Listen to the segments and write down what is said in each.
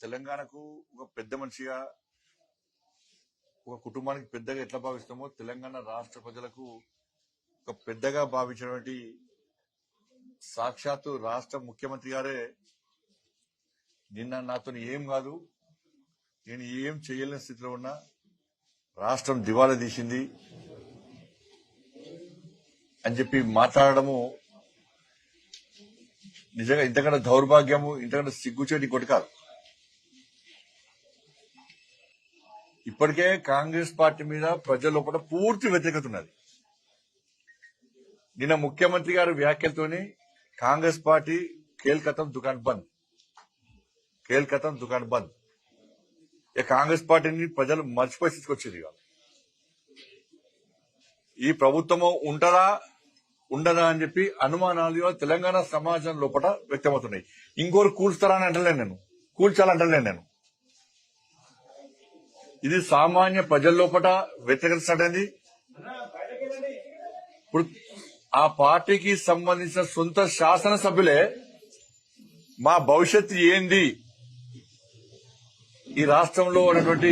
తెలంగాణకు ఒక పెద్ద మనిషిగా ఒక కుటుంబానికి పెద్దగా ఎట్లా భావిస్తామో తెలంగాణ రాష్ట్ర ప్రజలకు ఒక పెద్దగా భావించినటువంటి సాక్షాత్తు రాష్ట్ర ముఖ్యమంత్రి గారే నిన్న నాతో ఏం కాదు, నేను ఏం చేయలేని స్థితిలో ఉన్నా, రాష్ట్రం దివాలా తీసింది అని చెప్పి మాట్లాడడము నిజంగా ఇంతకన్నా దౌర్భాగ్యము, ఇంతకన్నా సిగ్గుచేటి ఇంకోటి కాదు. ఇప్పటికే కాంగ్రెస్ పార్టీ మీద ప్రజల లోపల పూర్తి వ్యతిరేకత ఉన్నది. నిన్న ముఖ్యమంత్రి గారి వ్యాఖ్యలతోని కాంగ్రెస్ పార్టీ కేల్కతం దుకాన్ బంద్, కేల్కతం దుకాన్ బంద్. ఇక కాంగ్రెస్ పార్టీని ప్రజలు మర్చిపోయి తీసుకొచ్చింది. ఈ ప్రభుత్వము ఉంటదా ఉండదా అని చెప్పి అనుమానాలు తెలంగాణ సమాజం లోపల వ్యక్తమవుతున్నాయి. ఇంకోరు కూల్స్తారా అని అంటలేను నేను, కూల్చాలంటలేను నేను. ఇది సామాన్య ప్రజల లోపల వ్యతిరేకత స్టార్ట్ అయింది. ఇప్పుడు ఆ పార్టీకి సంబంధించిన సొంత శాసనసభ్యులే మా భవిష్యత్తు ఏంది, ఈ రాష్ట్రంలో ఉన్నటువంటి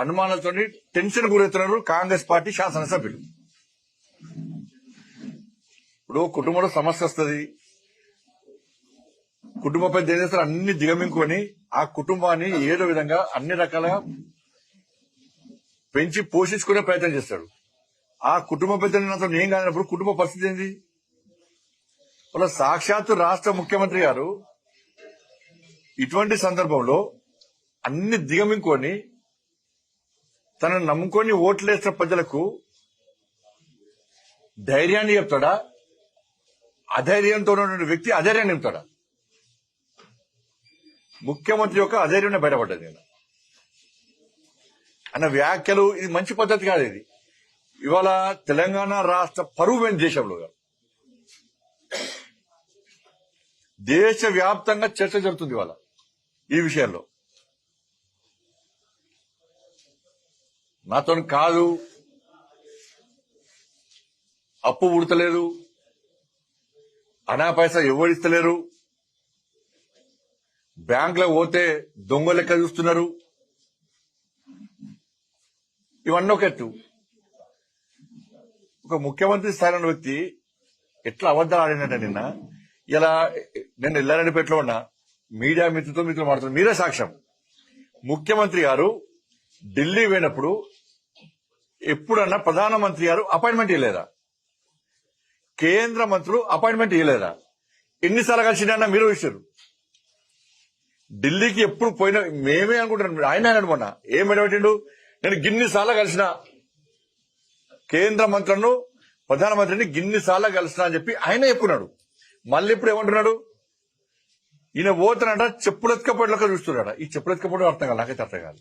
అనుమానాలతో టెన్షన్ గురవుతున్నారు కాంగ్రెస్ పార్టీ శాసనసభ్యులు. ఇప్పుడు కుటుంబంలో సమస్య వస్తుంది, కుటుంబ పెద్ద ఏం చేస్తారు, అన్ని దిగమింగుకొని ఆ కుటుంబాన్ని ఏదో విధంగా అన్ని రకాలుగా పెంచి పోషించుకునే ప్రయత్నం చేస్తాడు. ఆ కుటుంబ పెద్దలు నాతో ఏం కానప్పుడు కుటుంబ పరిస్థితి ఏంది? వాళ్ళ సాక్షాత్తు రాష్ట్ర ముఖ్యమంత్రి గారు ఇటువంటి సందర్భంలో అన్ని దిగమింగుకొని తనను నమ్ముకొని ఓట్లేసిన ప్రజలకు ధైర్యాన్ని చెప్తాడా? అధైర్యంతో ఉన్న వ్యక్తి అధైర్యాన్ని చెప్తాడా? ముఖ్యమంత్రి యొక్క అధైర్యం బయటపడ్డది నేను అన్న వ్యాఖ్యలు. ఇది మంచి పద్ధతి కాదు. ఇది ఇవాళ తెలంగాణ రాష్ట్ర పరువు పోయిన దేశంలో దేశవ్యాప్తంగా చర్చ జరుగుతుంది ఇవాళ ఈ విషయంలో. నాతో కాదు, అప్పు ఉడతలేదు, అనా పైసా ఎవరిస్తలేరు, బ్యాంకులకు పోతే దొంగ లెక్క చూస్తున్నారు, ఇవన్నీ ఒక ఎత్తు. ఒక ముఖ్యమంత్రి స్థాయిలో వ్యక్తి ఎట్లా అబద్దాలు ఆడినట్ట నిన్న. ఇలా నేను ఎల్లారెడ్డిపేటలో ఉన్నా, మీడియా మిత్రులతో మాట్లాడుతున్నా, మీరే సాక్ష్యం. ముఖ్యమంత్రి గారు ఢిల్లీ పోయినప్పుడు ఎప్పుడన్నా ప్రధానమంత్రి గారు అపాయింట్మెంట్ ఇవ్వలేదా? కేంద్ర మంత్రులు అపాయింట్మెంట్ ఇవ్వలేదా? ఎన్నిసార్లు కలిసినా మీరు ఇచ్చారు. ఢిల్లీకి ఎప్పుడు పోయినా మేమే అనుకుంటున్నాం. ఆయన అనుకున్నా ఏం పెట్టిండు, నేను గిన్నిసార్లు కలిసిన కేంద్ర మంత్రులను, ప్రధానమంత్రిని గిన్నిసార్లు కలిసిన అని చెప్పి ఆయన చెప్పుకున్నాడు. మళ్ళీ ఇప్పుడు ఏమంటున్నాడు, ఈయన పోతానంట చెప్పులెత్తుకపోయేలాగా చూస్తున్నాడు. ఈ చెప్పులెత్తుకపోవడం అర్థం కాదు, నాకైతే అర్థం కాదు.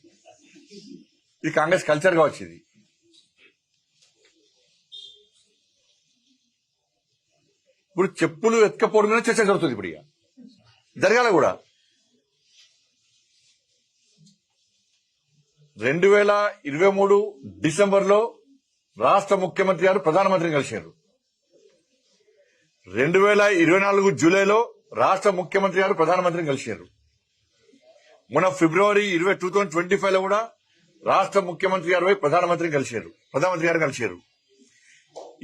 ఇది కాంగ్రెస్ కల్చర్ గా వచ్చింది. ఇప్పుడు చెప్పులు ఎత్తుకపోవడం మీద చర్చ జరుగుతుంది. ఇప్పుడు ఇక జరగాల కూడా. 2023 డిసెంబర్లో రాష్ట్ర ముఖ్యమంత్రి గారు ప్రధానమంత్రిని కలిశారు. 2024 జూలైలో రాష్ట్ర ముఖ్యమంత్రి గారు ప్రధానమంత్రిని కలిశారు. మొన్న ఫిబ్రవరి 2025లో కూడా రాష్ట్ర ముఖ్యమంత్రి గారు ప్రధానమంత్రి గారు కలిశారు.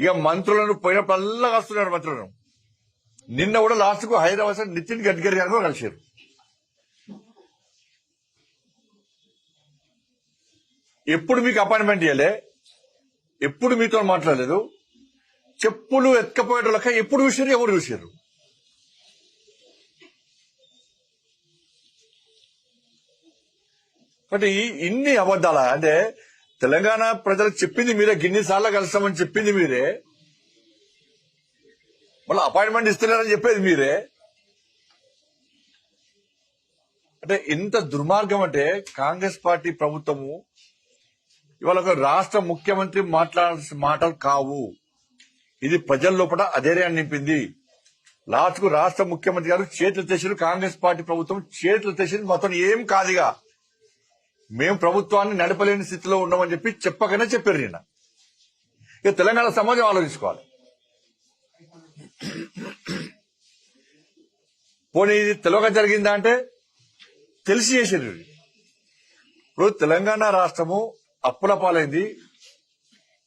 ఇక మంత్రులను పోయినప్పుడల్లా కలుస్తున్నారు మంత్రులను. నిన్న కూడా లాస్ట్ కు హైదరాబాద్ నితిన్ గడ్కరీ గారు కూడా కలిశారు. ఎప్పుడు మీకు అపాయింట్మెంట్ ఇవ్వలే, ఎప్పుడు మీతో మాట్లాడలేదు. చెప్పులు ఎత్తుకపోయేటోళ్ళక ఎప్పుడు చూసారు, ఎవరు చూసారు? అంటే ఇన్ని అబద్దాలా? అంటే తెలంగాణ ప్రజలకు చెప్పింది మీరే, గిన్నిసార్లు కలుస్తామని చెప్పింది మీరే, మళ్ళీ అపాయింట్మెంట్ ఇస్తలేరని చెప్పేది మీరే. అంటే ఇంత దుర్మార్గం. అంటే కాంగ్రెస్ పార్టీ ప్రభుత్వము ఇవాళ ఒక రాష్ట్ర ముఖ్యమంత్రి మాట్లాడాల్సిన మాటలు కావు. ఇది ప్రజల లోపల అధైర్యాన్ని నింపింది. లాస్ట్ కు రాష్ట్ర ముఖ్యమంత్రి గారు చేతులు తెచ్చారు, కాంగ్రెస్ పార్టీ ప్రభుత్వం చేతులు తెచ్చింది. మొత్తం ఏం కాదుగా, మేము ప్రభుత్వాన్ని నడపలేని స్థితిలో ఉన్నామని చెప్పి చెప్పకనే చెప్పారు నిన్న. ఇక తెలంగాణ సమాజం ఆలోచించుకోవాలి. పోనీ ఇది తెలియక జరిగిందా అంటే తెలిసి చేసారు. ఇప్పుడు తెలంగాణ రాష్ట్రము అప్పుల పాలైంది.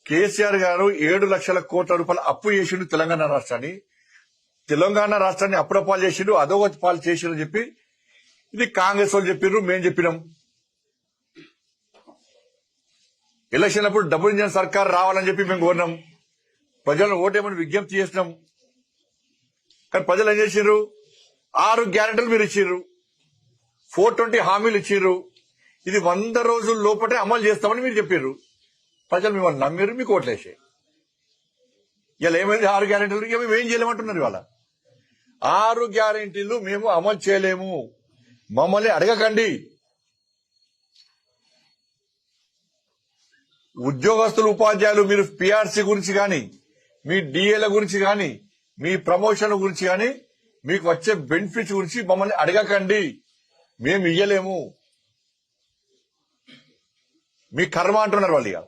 కేసీఆర్ గారు 7 లక్షల కోట్ల రూపాయలు అప్పు చేసిండు తెలంగాణ రాష్ట్రాన్ని. తెలంగాణ రాష్ట్రాన్ని అప్పుల పాలు చేసిండు, అధోగతి పాలు చేసిండు అని చెప్పి ఇది కాంగ్రెస్ వాళ్ళు చెప్పిర్రు, మేం చెప్పినాం. ఎలక్షన్ అప్పుడు డబుల్ ఇంజన్ సర్కార్ రావాలని చెప్పి మేము కోరినాం. ప్రజలను ఓటేమని విజ్ఞప్తి చేసినాం. కానీ ప్రజలు ఏం చేసిర్రు? 6 గ్యారెంటీలు మీరు ఇచ్చిర్రు, 420 హామీలు ఇచ్చిర్రు. ఇది 100 రోజుల లోపటే అమలు చేస్తామని మీరు చెప్పారు. ప్రజలు మిమ్మల్ని నమ్మిరు, మీకు ఓట్లేసాయి. ఇలా ఏమైంది? 6 గ్యారెంటీలు ఇక మేము ఏం చేయలేమంటున్నారు. ఇవాళ 6 గ్యారెంటీలు మేము అమలు చేయలేము, మమ్మల్ని అడగకండి. ఉద్యోగస్తులు, ఉపాధ్యాయులు మీరు పిఆర్సీ గురించి కానీ, మీ డిఏల గురించి కానీ, మీ ప్రమోషన్ గురించి కానీ, మీకు వచ్చే బెనిఫిట్స్ గురించి మమ్మల్ని అడగకండి, మేము ఇయ్యలేము. మీ కర్మ అంటున్నారు వాళ్ళు. ఇక